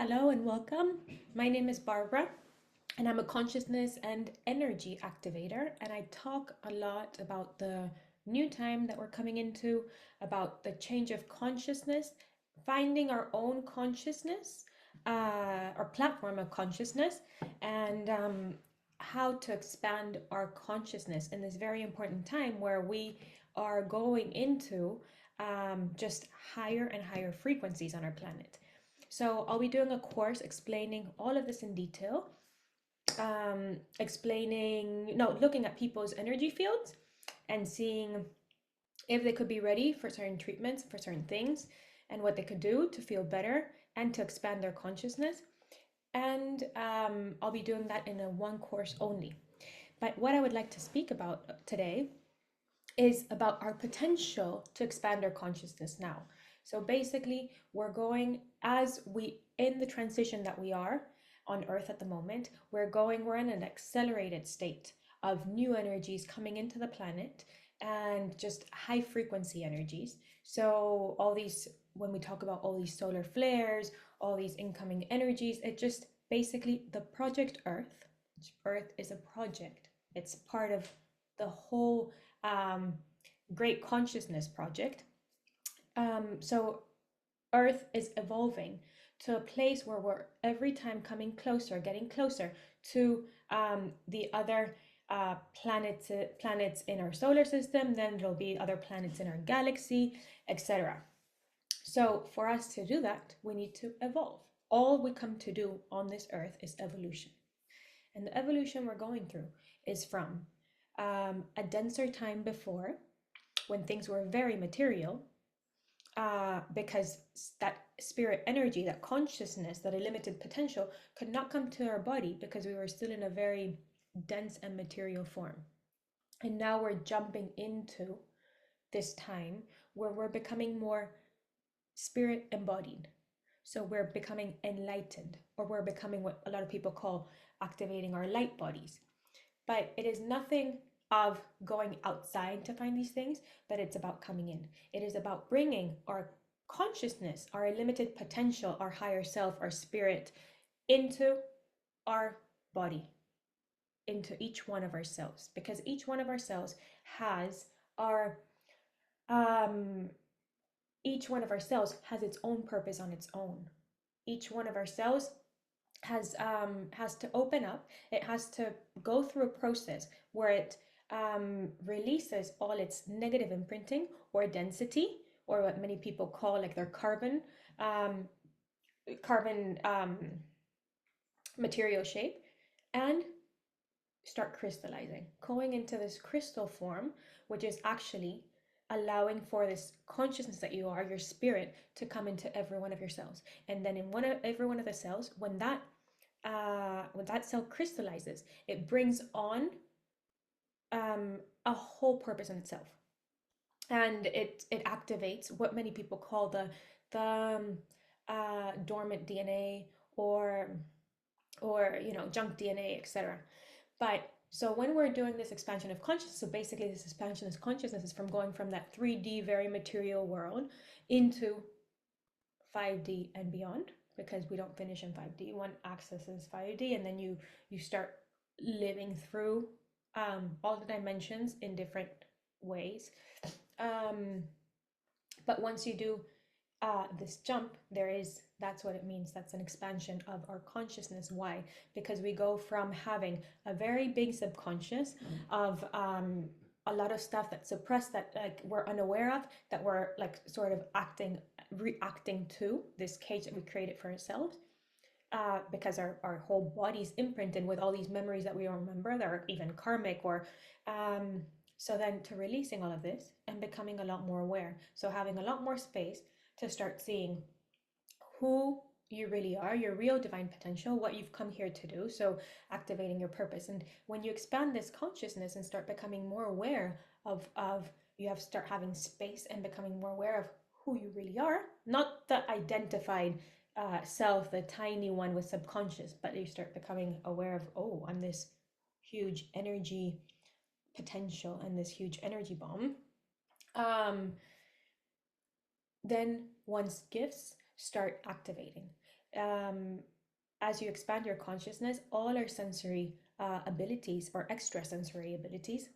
Hello and welcome. My name is Barbara, and I'm a consciousness and energy activator. And I talk a lot about the new time that we're coming into, about the change of consciousness, finding our own consciousness, our platform of consciousness, and how to expand our consciousness in this very important time where we are going into just higher and higher frequencies on our planet. So I'll be doing a course explaining all of this in detail, looking at people's energy fields and seeing if they could be ready for certain treatments, for certain things, and what they could do to feel better and to expand their consciousness. And I'll be doing that in a one course only. But what I would like to speak about today is about our potential to expand our consciousness now. So basically, we're going in the transition that we are on Earth at the moment, we're in an accelerated state of new energies coming into the planet and just high frequency energies. So all these, when we talk about all these solar flares, all these incoming energies, it just basically the project Earth. Earth is a project. It's part of the whole great consciousness project. So Earth is evolving to a place where we're every time coming closer, getting closer to the other planets in our solar system. Then there'll be other planets in our galaxy, etc. So for us to do that, we need to evolve. All we come to do on this Earth is evolution. And the evolution we're going through is from a denser time before, when things were very material, because that spirit energy, that consciousness, that limited potential could not come to our body because we were still in a very dense and material form. And now we're jumping into this time where we're becoming more spirit embodied. So we're becoming enlightened, or we're becoming what a lot of people call activating our light bodies. But it is nothing of going outside to find these things, but it's about coming in. It is about bringing our consciousness, our limited potential, our higher self, our spirit into our body, into each one of our cells, because each one of our cells has each one of our cells has its own purpose on its own. Each one of our cells has to open up. It has to go through a process where it releases all its negative imprinting or density, or what many people call like their carbon material shape, and start crystallizing, going into this crystal form, which is actually allowing for this consciousness that you are, your spirit, to come into every one of your cells. And then in every one of the cells, when that cell crystallizes, it brings on a whole purpose in itself, and it activates what many people call the dormant DNA, or junk DNA, etc. But so when we're doing this expansion of consciousness, so basically this expansion of consciousness is from going from that 3D very material world into 5D and beyond, because we don't finish in 5D. One axis is 5D, and then you start living through all the dimensions in different ways. But once you do this jump, that's what it means. That's an expansion of our consciousness. Why? Because we go from having a very big subconscious of a lot of stuff that's suppressed, that like we're unaware of, that we're like sort of reacting to this cage that we created for ourselves, because our whole body's imprinted with all these memories that we don't remember, that are even karmic, or so then to releasing all of this and becoming a lot more aware. So having a lot more space to start seeing who you really are, your real divine potential, what you've come here to do. So activating your purpose. And when you expand this consciousness and start becoming more aware of you have to start having space and becoming more aware of who you really are, not the identified self, the tiny one with subconscious, but you start becoming aware of, oh, I'm this huge energy potential and this huge energy bomb. Then one's gifts start activating. as you expand your consciousness, all our sensory abilities or extrasensory abilities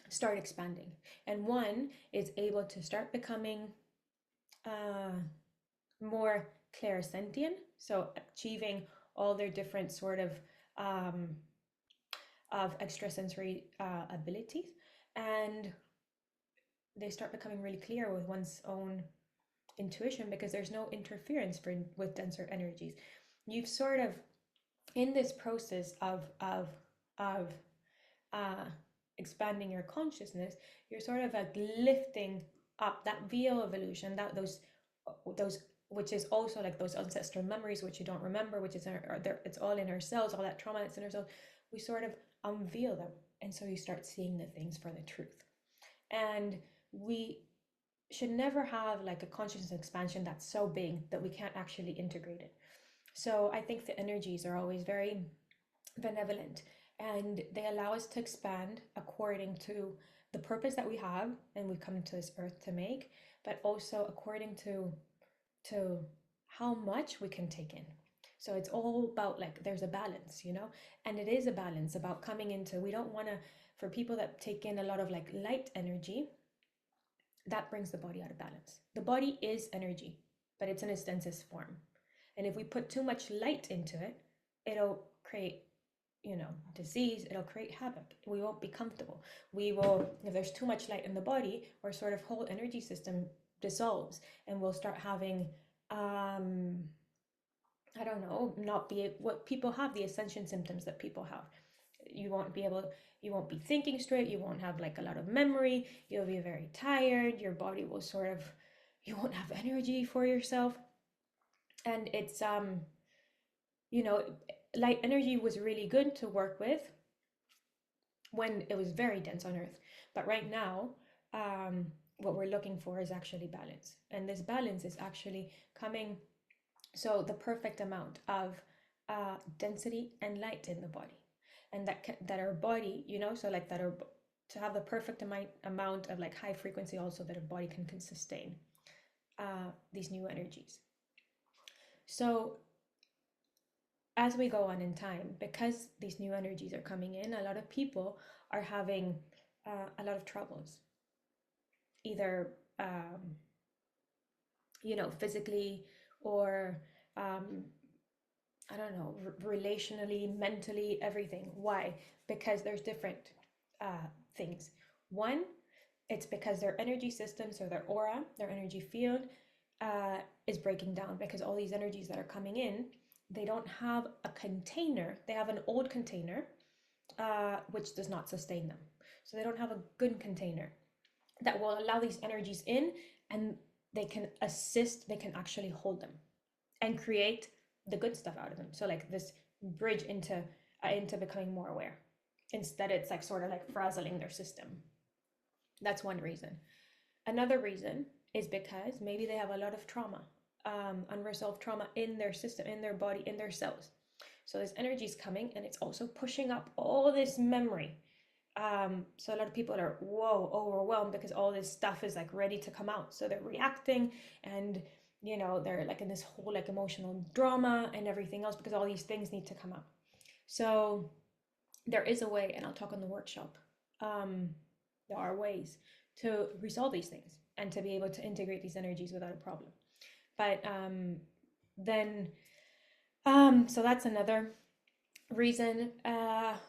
start expanding. And one is able to start becoming more clairsentient, so achieving all their different sort of extrasensory abilities, and they start becoming really clear with one's own intuition because there's no interference with denser energies. You've sort of, in this process of expanding your consciousness, you're sort of like lifting up that VO evolution, that those which is also like those ancestral memories which you don't remember, which is it's all in our cells, all that trauma that's in our cells. We sort of unveil them, and so you start seeing the things for the truth. And we should never have like a consciousness expansion that's so big that we can't actually integrate it. So I think the energies are always very benevolent, and they allow us to expand according to the purpose that we have and we've come to this earth to make, but also according to how much we can take in. So it's all about like there's a balance, you know, and it is a balance about coming into, we don't want to, for people that take in a lot of like light energy, that brings the body out of balance. The body is energy, but it's in its densest form. And if we put too much light into it, it'll create, you know, disease, it'll create havoc. We won't be comfortable. We will, if there's too much light in the body, our sort of whole energy system dissolves, and we'll start having, I don't know, not be what people have, the ascension symptoms that people have. You won't be thinking straight, you won't have like a lot of memory, you'll be very tired, your body will sort of, you won't have energy for yourself. And it's, you know, light energy was really good to work with when it was very dense on Earth. But right now, what we're looking for is actually balance. And this balance is actually coming, so the perfect amount of density and light in the body. And that our body, you know, so like that our, to have the perfect amount of like high frequency also that our body can sustain these new energies. So as we go on in time, because these new energies are coming in, a lot of people are having a lot of troubles, either you know, physically or I don't know, relationally, mentally, everything. Why? Because there's different things. One, it's because their energy system, so their aura, their energy field is breaking down, because all these energies that are coming in, they don't have a container. They have an old container, which does not sustain them. So they don't have a good container that will allow these energies in, and they can assist, they can actually hold them and create the good stuff out of them. So like this bridge into becoming more aware. Instead, it's like sort of like frazzling their system. That's one reason. Another reason is because maybe they have a lot of trauma, unresolved trauma in their system, in their body, in their cells. So this energy is coming, and it's also pushing up all this memory. So a lot of people are, whoa, overwhelmed because all this stuff is like ready to come out. So they're reacting, and you know, they're like in this whole like emotional drama and everything else because all these things need to come out. So there is a way, and I'll talk on the workshop. There are ways to resolve these things and to be able to integrate these energies without a problem. But so that's another reason.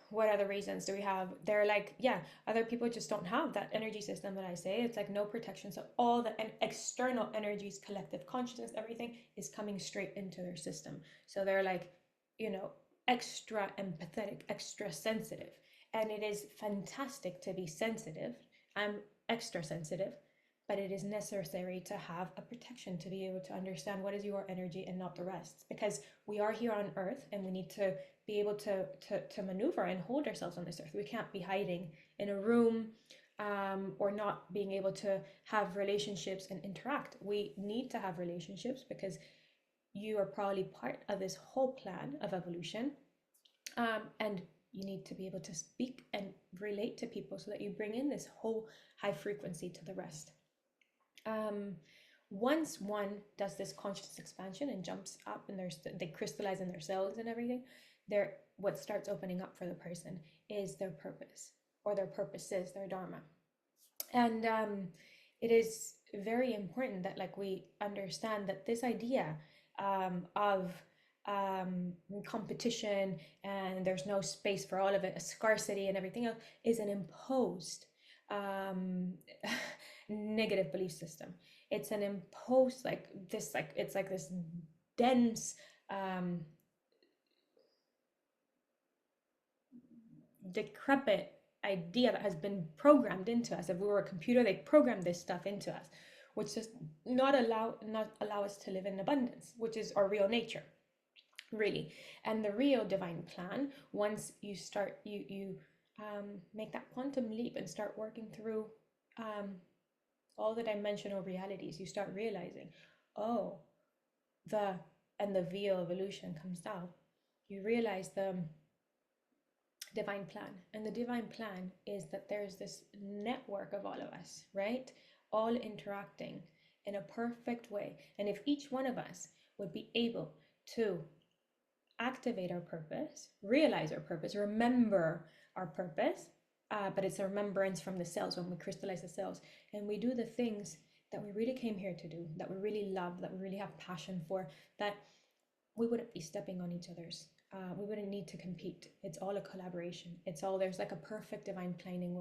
What other reasons do we have? They're like, yeah, other people just don't have that energy system that I say. It's like no protection. So all the external energies, collective consciousness, everything is coming straight into their system. So they're like, you know, extra empathetic, extra sensitive. And it is fantastic to be sensitive. I'm extra sensitive, but it is necessary to have a protection to be able to understand what is your energy and not the rest, because we are here on Earth and we need to be able to maneuver and hold ourselves on this earth. We can't be hiding in a room or not being able to have relationships and interact. We need to have relationships because you are probably part of this whole plan of evolution, and you need to be able to speak and relate to people so that you bring in this whole high frequency to the rest. Once one does this conscious expansion and jumps up and they crystallize in their cells and everything, what starts opening up for the person is their purpose, or their purposes, their dharma. And it is very important that like we understand that this idea of competition and there's no space for all of it, a scarcity and everything else, is an imposed negative belief system. It's an imposed it's like this dense decrepit idea that has been programmed into us. If we were a computer, they programmed this stuff into us, which does not allow us to live in abundance, which is our real nature, really. And the real divine plan, once you start, you make that quantum leap and start working through all the dimensional realities, you start realizing, oh, the veil of illusion comes down. You realize the divine plan. And the divine plan is that there's this network of all of us, right? All interacting in a perfect way. And if each one of us would be able to activate our purpose, realize our purpose, remember our purpose, but it's a remembrance from the cells when we crystallize the cells, and we do the things that we really came here to do, that we really love, that we really have passion for, that we wouldn't be stepping on each other's. We wouldn't need to compete. It's all a collaboration. It's all, there's like a perfect divine planning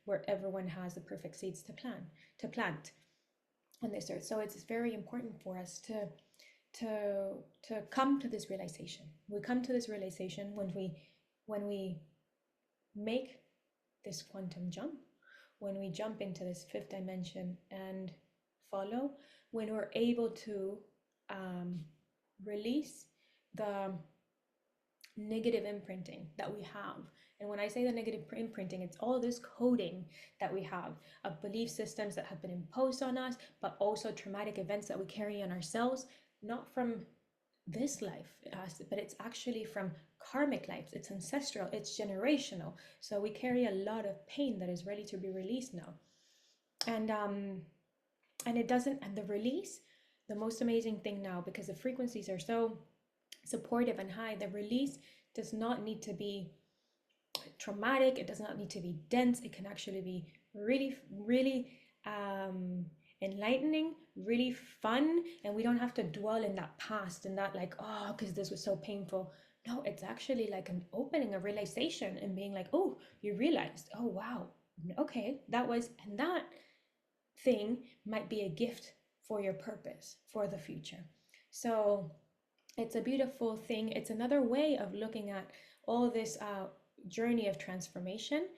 where everyone has the perfect seeds to plant on this earth. So it's very important for us to come to this realization. We come to this realization when we make this quantum jump, when we jump into this fifth dimension and follow, when we're able to release the negative imprinting that we have. And when I say the negative imprinting, it's all this coding that we have of belief systems that have been imposed on us, but also traumatic events that we carry on ourselves, not from this life, but it's actually from karmic lives. It's ancestral, it's generational. So we carry a lot of pain that is ready to be released now. And it doesn't, and the release, the most amazing thing now, because the frequencies are so supportive and high, the release does not need to be traumatic. It does not need to be dense. It can actually be really, really enlightening, really fun, and we don't have to dwell in that past and that like, oh, because this was so painful. No, it's actually like an opening, a realization, and being like, oh, you realized, oh wow, okay, that was, and that thing might be a gift for your purpose for the future. So it's a beautiful thing. It's another way of looking at all this journey of transformation,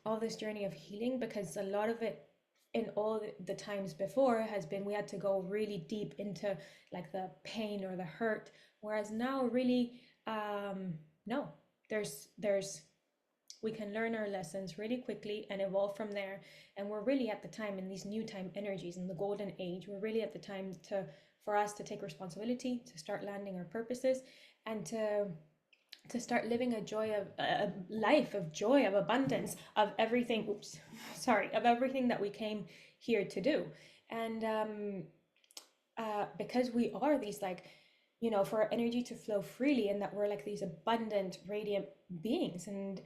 all this journey of healing, because a lot of it in all the times before has been we had to go really deep into like the pain or the hurt, whereas now really no, there's we can learn our lessons really quickly and evolve from there. And we're really at the time in these new time energies in the golden age, we're really at the time for us to take responsibility, to start landing our purposes, and to start living a life of joy, of abundance, of everything, of everything that we came here to do. And because we are these like, for our energy to flow freely, and that we're like these abundant, radiant beings, and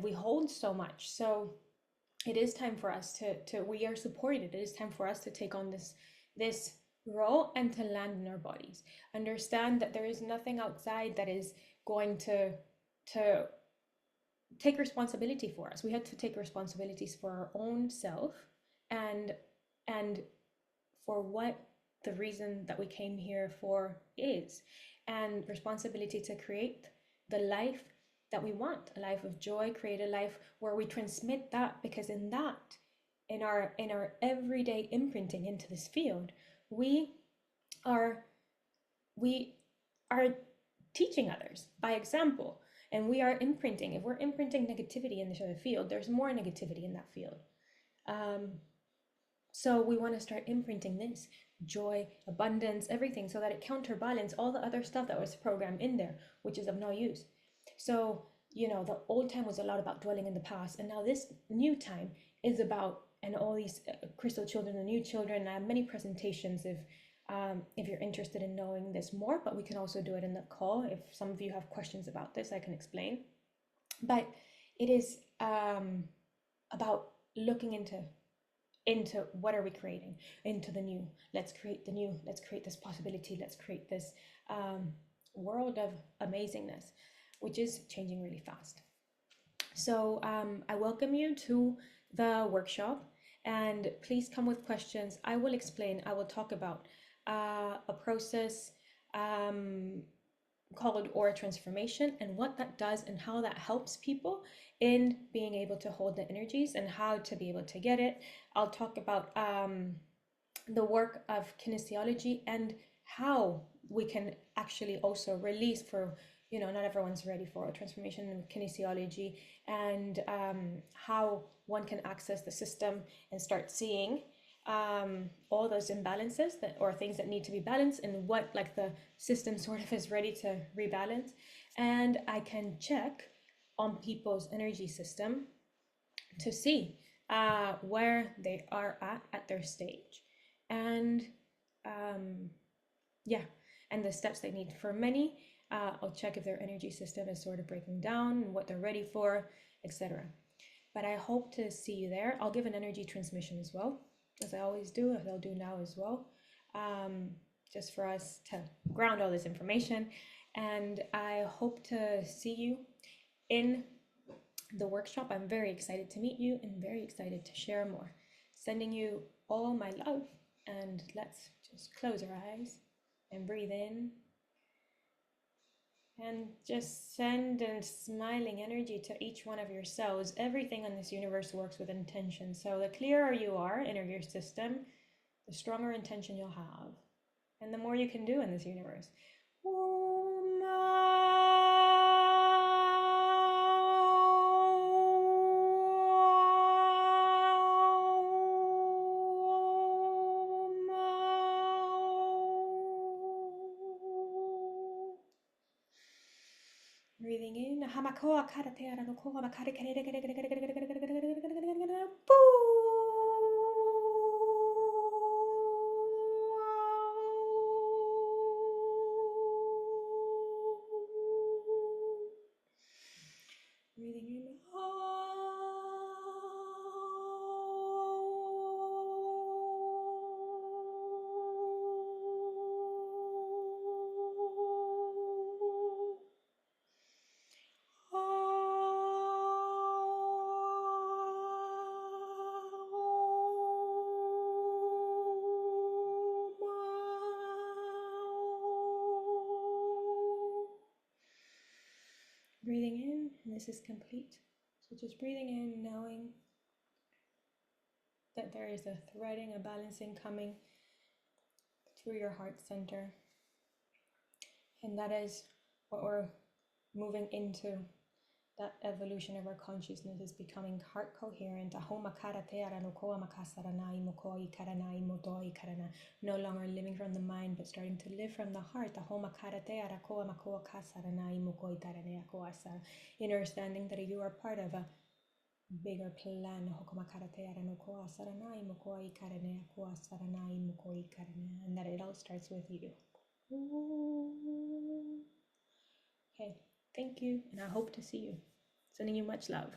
we hold so much. So it is time for us to we are supported. It is time for us to take on this role and to land in our bodies. Understand that there is nothing outside that is going to take responsibility for us. We have to take responsibilities for our own self and for what the reason that we came here for is, and responsibility to create the life that we want, a life of joy, create a life where we transmit that, because in our everyday imprinting into this field, we are teaching others by example, and we are imprinting. If we're imprinting negativity in this other field, there's more negativity in that field. So we want to start imprinting this joy, abundance, everything, so that it counterbalance all the other stuff that was programmed in there, which is of no use. So the old time was a lot about dwelling in the past, and now this new time is about and all these crystal children and new children. I have many presentations if you're interested in knowing this more, but we can also do it in the call. If some of you have questions about this, I can explain. But it is about looking into what are we creating, into the new. Let's create the new. Let's create this possibility. Let's create this world of amazingness, which is changing really fast. So I welcome you to the workshop, and please come with questions. I will explain, I will talk about a process called AuraTransformation and what that does and how that helps people in being able to hold the energies and how to be able to get it. I'll talk about the work of kinesiology and how we can actually also release for, you know, not everyone's ready for AuraTransformation and kinesiology, and how one can access the system and start seeing all those imbalances that, or things that need to be balanced, and what like the system sort of is ready to rebalance. And I can check on people's energy system to see where they are at their stage, and yeah, and the steps they need. For many, I'll check if their energy system is sort of breaking down and what they're ready for, etc. But I hope to see you there. I'll give an energy transmission as well, as I always do, as I'll do now as well, just for us to ground all this information. And I hope to see you in the workshop. I'm very excited to meet you and very excited to share more. Sending you all my love, and let's just close our eyes and breathe in. And just send and smiling energy to each one of your cells. Everything in this universe works with intention. So the clearer you are in your system, the stronger intention you'll have. And the more you can do in this universe. Breathing in. Breathing in. Breathing in, and this is complete. So just breathing in, knowing that there is a threading, a balancing coming through your heart center. And that is what we're moving into. That evolution of our consciousness is becoming heart coherent. No longer living from the mind, but starting to live from the heart. Understanding that you are part of a bigger plan. And that it all starts with you. Okay, thank you, and I hope to see you. Sending you much love.